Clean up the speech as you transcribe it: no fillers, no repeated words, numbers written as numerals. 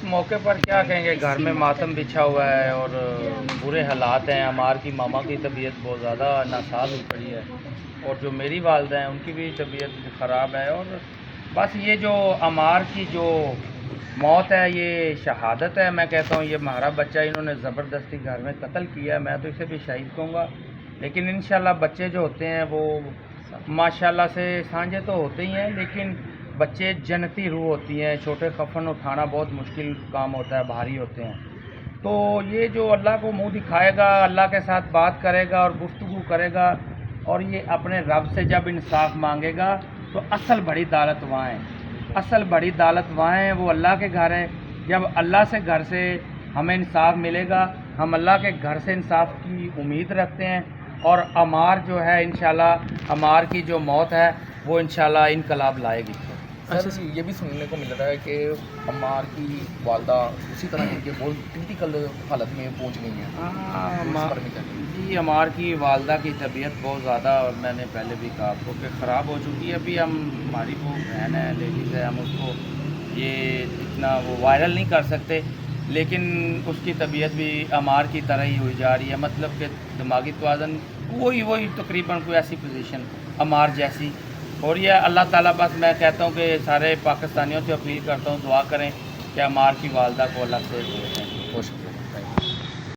موقع پر کیا کہیں گے، گھر میں ماتم بچھا ہوا ہے اور برے حالات ہیں. عمار کی ماما کی طبیعت بہت زیادہ ناساز ہو پڑی ہے اور جو میری والدہ ہیں ان کی بھی طبیعت خراب ہے. اور بس یہ جو عمار کی جو موت ہے یہ شہادت ہے. میں کہتا ہوں یہ ہمارا بچہ انہوں نے زبردستی گھر میں قتل کیا ہے. میں تو اسے بھی شہید کہوں گا. لیکن انشاءاللہ بچے جو ہوتے ہیں وہ ماشاءاللہ سے سانجے تو ہوتے ہی ہیں، لیکن بچے جنتی روح ہوتی ہیں. چھوٹے کفن اٹھانا بہت مشکل کام ہوتا ہے، بھاری ہوتے ہیں. تو یہ جو اللہ کو منہ دکھائے گا، اللہ کے ساتھ بات کرے گا اور گفتگو کرے گا اور یہ اپنے رب سے جب انصاف مانگے گا تو اصل بڑی دولت وہاں ہے. اصل بڑی دولت وہاں ہے، وہ اللہ کے گھر ہے. جب اللہ سے گھر سے ہمیں انصاف ملے گا، ہم اللہ کے گھر سے انصاف کی امید رکھتے ہیں. اور عمار جو ہے انشاءاللہ عمار کی جو موت ہے وہ انشاءاللہ انقلاب لائے گی. سر یہ بھی سننے کو مل رہا ہے کہ عمار کی والدہ اسی طرح کی کہ بہت کرٹیکل حالت میں پہنچ گئی ہیں. جی عمار کی والدہ کی طبیعت بہت زیادہ، اور میں نے پہلے بھی کہا آپ کو کہ خراب ہو چکی ہے. ابھی ہماری وہ بہن ہے، لیڈیز ہے، ہم اس کو یہ اتنا وہ وائرل نہیں کر سکتے، لیکن اس کی طبیعت بھی عمار کی طرح ہی ہوئی جا رہی ہے. مطلب کہ دماغی توازن وہی تقریباً کوئی ایسی پوزیشن عمار جیسی. اور یہ اللہ تعالیٰ بس میں کہتا ہوں کہ سارے پاکستانیوں سے اپیل کرتا ہوں دعا کریں کہ عمار کی والدہ کو اللہ سے دیں.